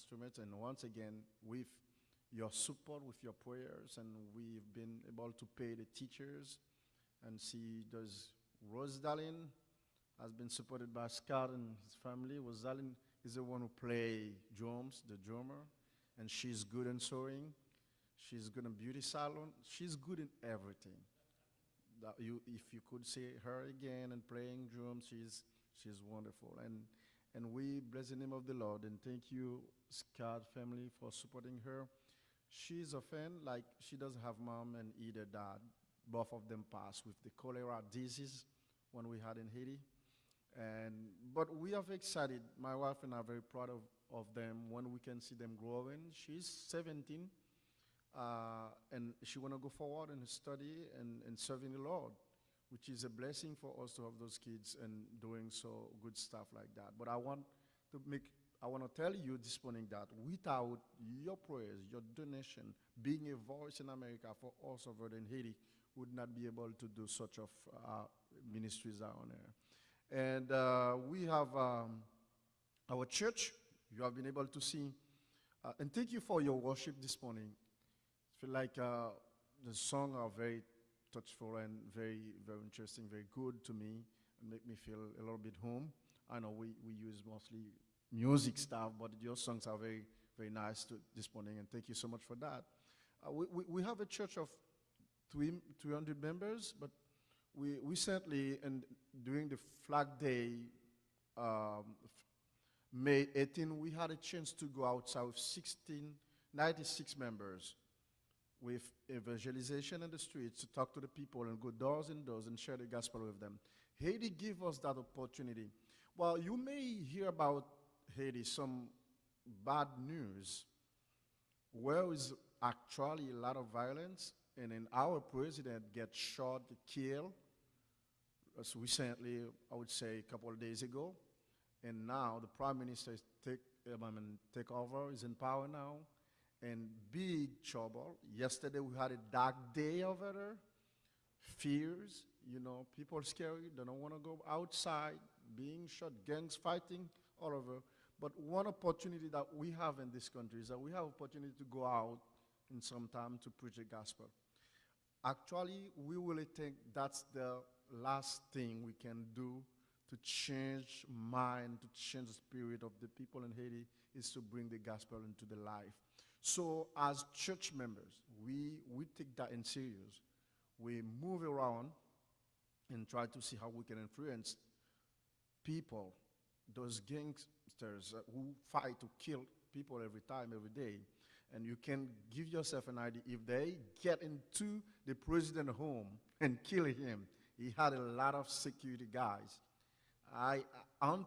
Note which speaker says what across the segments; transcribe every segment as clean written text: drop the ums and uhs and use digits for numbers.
Speaker 1: instruments. And once again, with your support, with your prayers, and we've been able to pay the teachers. And see, there's Rosalind has been supported by Scott and his family. Rosalind is the one who play drums, the drummer, and she's good in sewing. She's good in beauty salon. She's good in everything. If you could see her again and playing drums, she's wonderful. And we bless the name of the Lord and thank you, Scott family, for supporting her. She's a fan, like she doesn't have mom and either dad. Both of them passed with the cholera disease when we had in Haiti. But we are very excited. My wife and I are very proud of them when we can see them growing. She's 17, and she want to go forward and study and serving the Lord, which is a blessing for us to have those kids and doing so good stuff like that. But I want to tell you this morning that without your prayers, your donation, being a voice in America for us over in Haiti, would not be able to do such of ministries around there. And we have our church. You have been able to see. And thank you for your worship this morning. I feel like the songs are very touchful and very, very interesting, very good to me, and make me feel a little bit home. I know we use mostly music stuff, but your songs are very, very nice this morning, and thank you so much for that. We have a church of 300 members, but we recently, and during the Flag Day, May 18, we had a chance to go outside with 96 members with evangelization in the streets to talk to the people and go doors and doors and share the gospel with them. Haiti gave us that opportunity. Well, you may hear about Haiti some bad news, where is actually a lot of violence, and then our president gets shot, killed, as recently, I would say a couple of days ago, and now the prime minister is take over, is in power now, and big trouble. Yesterday we had a dark day over there, fears, people scary, they don't want to go outside, being shot, gangs fighting all over. But one opportunity that we have in this country is that we have opportunity to go out in some time to preach the gospel. Actually, we really think that's the last thing we can do to change mind, to change the spirit of the people in Haiti, is to bring the gospel into the life. So as church members, we take that in serious. We move around and try to see how we can influence people, those gangsters who fight to kill people every time, every day. And you can give yourself an idea. If they get into the president's home and kill him, he had a lot of security guys. On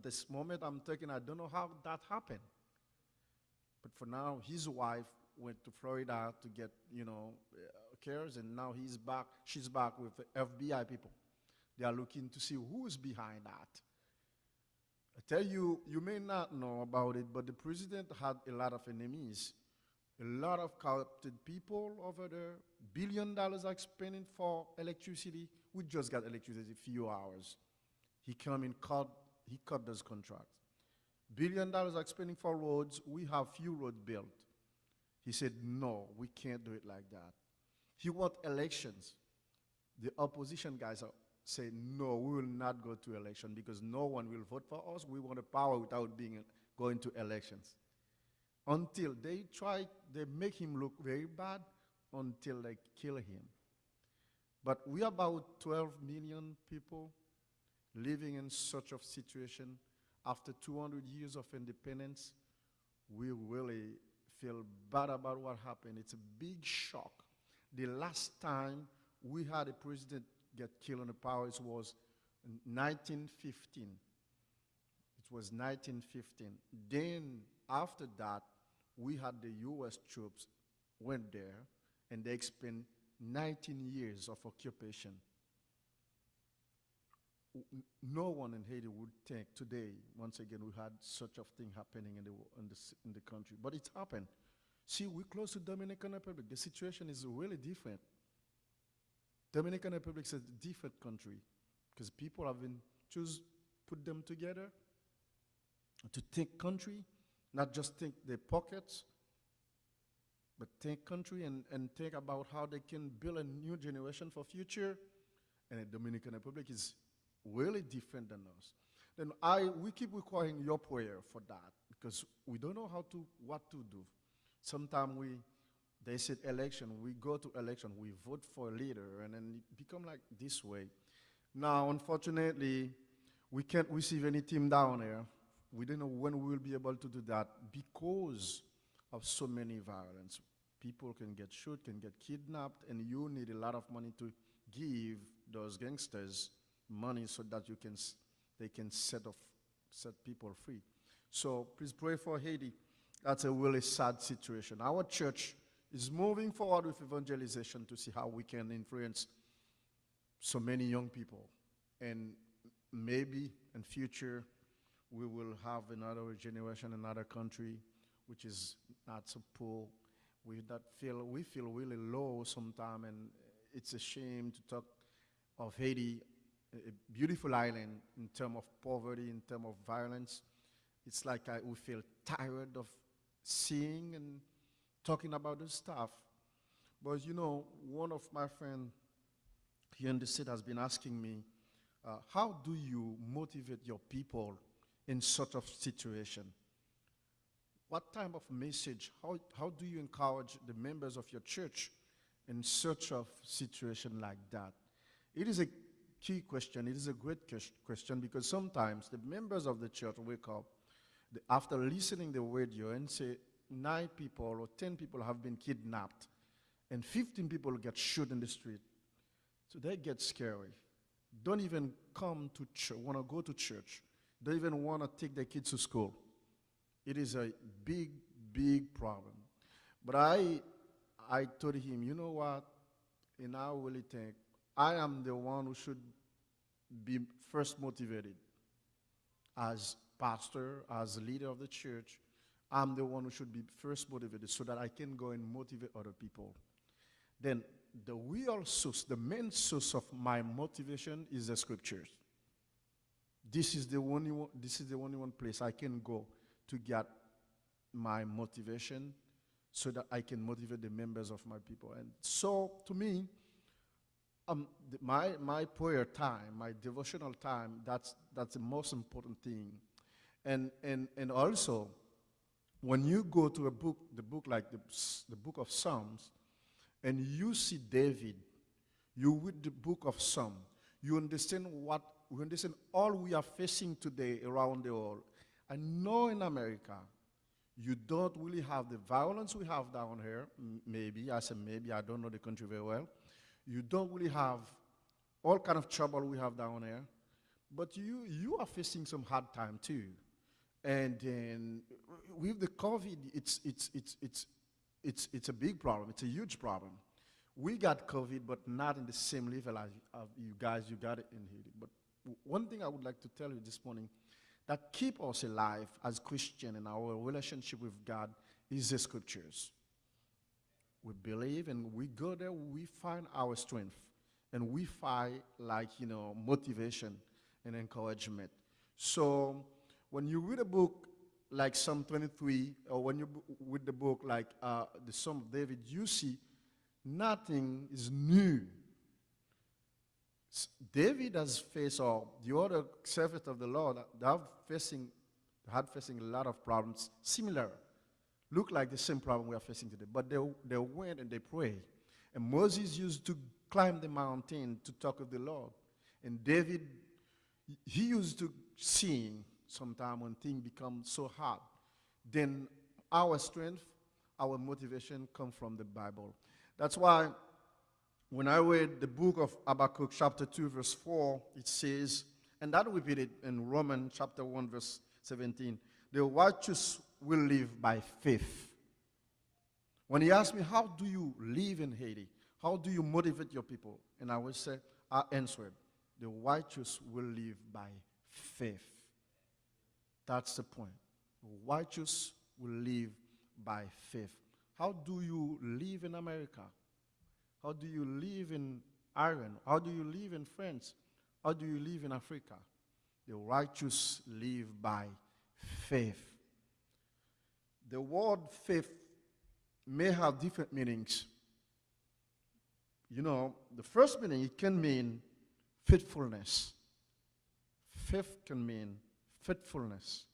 Speaker 1: this moment I'm talking, I don't know how that happened. But for now, his wife went to Florida to get, cares, and now she's back with the FBI people. They are looking to see who is behind that. I tell you, you may not know about it, but the president had a lot of enemies, a lot of corrupted people over there. $1 billion are spending for electricity. We just got electricity a few hours. He cut those contracts. $1 billion are spending for roads. We have few roads built. He said, no, we can't do it like that. He wants elections. The opposition guys are saying, no, we will not go to election because no one will vote for us. We want a power without going to elections. Until they make him look very bad until they kill him. But we are about 12 million people living in such a situation. After 200 years of independence, we really feel bad about what happened. It's a big shock. The last time we had a president get killed in the powers was in 1915. It was 1915. Then after that, we had the U.S. troops went there, and they spent 19 years of occupation. No one in Haiti would think today, once again, we had such a thing happening in the country. But it's happened. See, we're close to Dominican Republic. The situation is really different. Dominican Republic is a different country because people have been put them together to take country. Not just think their pockets, but think country and think about how they can build a new generation for future. And the Dominican Republic is really different than us. Then we keep requiring your prayer for that because we don't know what to do. Sometimes they said election, we go to election, we vote for a leader, and then it become like this way. Now, unfortunately, we can't receive any team down there. We don't know when we will be able to do that because of so many violence. People can get shot, can get kidnapped, and you need a lot of money to give those gangsters money so that they can set people free. So please pray for Haiti. That's a really sad situation. Our church is moving forward with evangelization to see how we can influence so many young people. And maybe in future, we will have another generation, another country, which is not so poor. We feel really low sometimes, and it's a shame to talk of Haiti, a beautiful island in terms of poverty, in terms of violence. It's like we feel tired of seeing and talking about this stuff. But you know, one of my friends here in the state has been asking me, how do you motivate your people in such a situation? What type of message, how do you encourage the members of your church in such a situation like that? It is a key question. It is a great question because sometimes the members of the church wake up after listening to the radio and say 9 people or 10 people have been kidnapped and 15 people get shot in the street. So they get scary. Don't even come to church, want to go to church. Don't even want to take their kids to school. It is a big, big problem. But I told him, you know what? And I really think I am the one who should be first motivated. As pastor, as leader of the church, I'm the one who should be first motivated so that I can go and motivate other people. Then the real source, the main source of my motivation is the scriptures. This is the only one place I can go to get my motivation so that I can motivate the members of my people. And so to me, my prayer time, my devotional time, that's the most important thing. And also, when you go to the book like the book of Psalms, and you see David, you read the book of Psalms, you understand all we are facing today around the world. I know in America, you don't really have the violence we have down here. Maybe, I say maybe, I don't know the country very well. You don't really have all kind of trouble we have down there. But you are facing some hard time too. And then with the COVID, it's a big problem. It's a huge problem. We got COVID, but not in the same level as you guys. You got it in Haiti. But one thing I would like to tell you this morning that keep us alive as Christians in our relationship with God is the scriptures. We believe and we go there, we find our strength. And we find motivation and encouragement. So when you read a book like Psalm 23, or when you read the book like the Psalm of David, you see nothing is new. David has faced, or the other servants of the Lord, they had facing a lot of problems similar. Look like the same problem we are facing today. But they went and they prayed. And Moses used to climb the mountain to talk with the Lord. And David, he used to sing sometime when things become so hard. Then our strength, our motivation come from the Bible. That's why when I read the book of Habakkuk chapter 2 verse 4, it says, and that we read it in Romans chapter 1 verse 17, the righteous will live by faith. When he asked me, how do you live in Haiti? How do you motivate your people? And I will say, I answered, the righteous will live by faith. That's the point. The righteous will live by faith. How do you live in America? How do you live in Ireland? How do you live in France? How do you live in Africa? The righteous live by faith. The word faith may have different meanings. You know, the first meaning, it can mean faithfulness. Faith can mean faithfulness.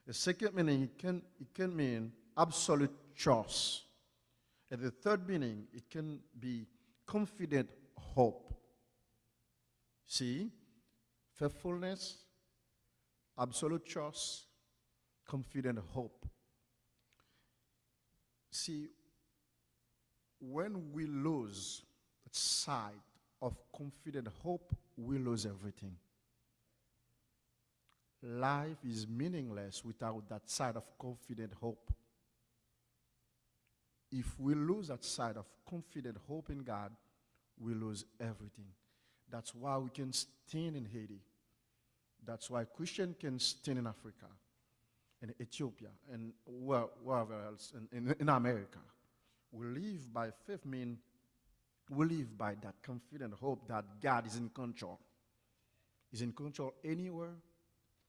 Speaker 1: The second meaning, it can mean absolute trust. And the third meaning, it can be confident hope. See? Faithfulness, absolute trust, confident hope. See, when we lose sight of confident hope, we lose everything. Life is meaningless without that side of confident hope. If we lose that side of confident hope in God, we lose everything. That's why we can stand in Haiti. That's why Christians can stand in Africa, in Ethiopia, and wherever else, in America. We live by faith, mean we live by that confident hope that God is in control. He's in control anywhere,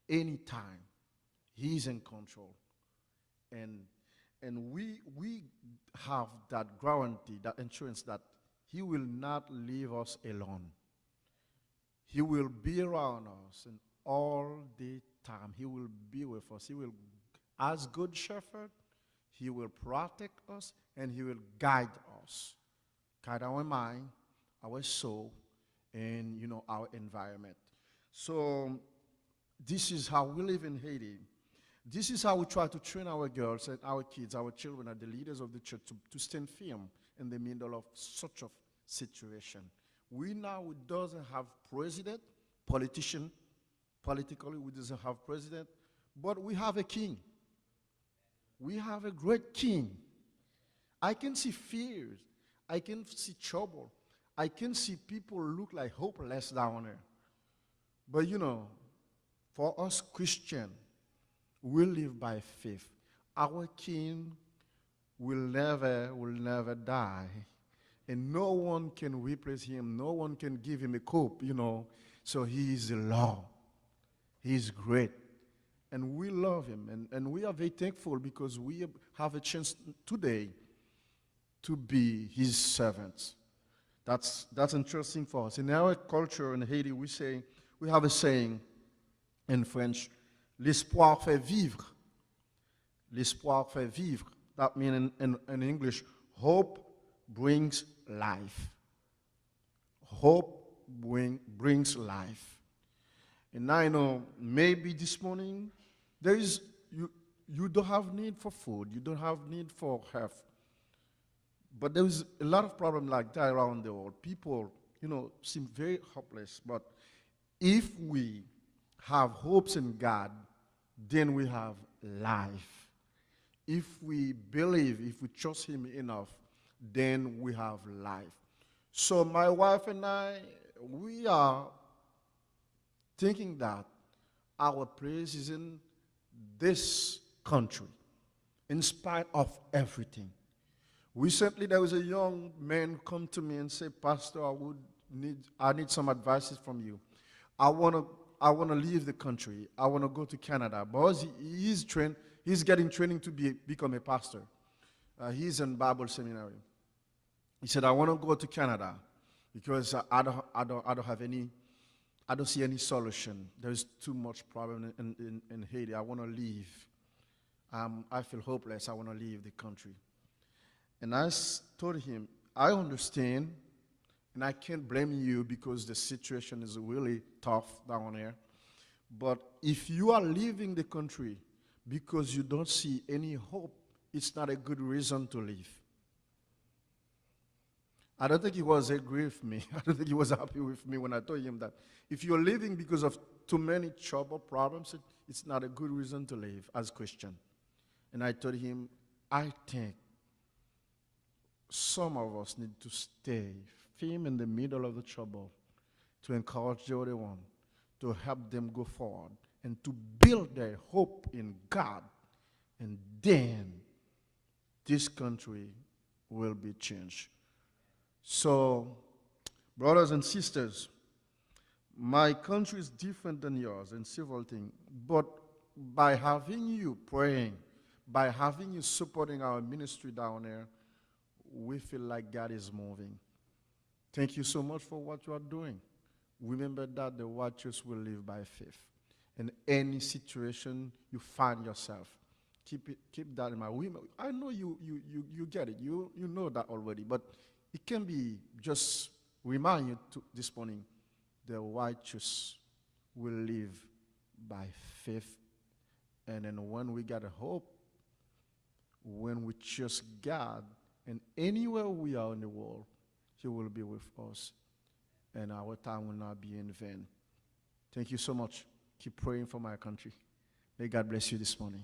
Speaker 1: anytime. He's in control. And we have that guarantee, that assurance that He will not leave us alone. He will be around us, and all the time He will be with us. He will, as good shepherd, He will protect us and He will guide us. Guide our mind, our soul, and our environment. So this is how we live in Haiti. This is how we try to train our girls and our kids, our children, and the leaders of the church to stand firm in the middle of such a situation. We now doesn't have president, politician, politically we doesn't have president, but we have a king. We have a great king. I can see fears. I can see trouble. I can see people look like hopeless down there. But for us Christians, we live by faith. Our king will never die. And no one can replace him. No one can give him a cope, So he is the Lord. He is great. And we love him. And we are very thankful because we have a chance today to be his servants. That's interesting for us. In our culture in Haiti, we have a saying in French, l'espoir fait vivre. L'espoir fait vivre. That means in English, hope brings life. Hope brings life. And I know maybe this morning you don't have need for food, you don't have need for health. But there is a lot of problems like that around the world. People, seem very hopeless. But if we have hopes in God, then we have life. If we believe, if we trust Him enough, then we have life. So my wife and I, we are thinking that our place is in this country, in spite of everything. Recently, there was a young man come to me and say, Pastor, I need some advice from you. I want to leave the country. I want to go to Canada. Because he's getting training to become a pastor. He's in Bible seminary. He said, I want to go to Canada because I don't see any solution. There's too much problem in Haiti. I want to leave. I feel hopeless. I want to leave the country. And I told him, I understand, and I can't blame you because the situation is really tough down there. But if you are leaving the country because you don't see any hope, it's not a good reason to leave. I don't think he was agree with me. I don't think he was happy with me when I told him that. If you're leaving because of too many trouble, problems, it's not a good reason to leave as Christian. And I told him, I think some of us need to stay firm in the middle of the trouble to encourage the other one, to help them go forward, and to build their hope in God. And then this country will be changed. So, brothers and sisters, my country is different than yours in several things, but by having you praying, by having you supporting our ministry down there, we feel like God is moving. Thank you so much for what you are doing. Remember that the righteous will live by faith. In any situation you find yourself, keep that in mind. I know you get it. You know that already, but it can be just remind you this morning, the righteous will live by faith. And then when we got a hope, when we trust God, and anywhere we are in the world, He will be with us, and our time will not be in vain. Thank you so much. Keep praying for my country. May God bless you this morning.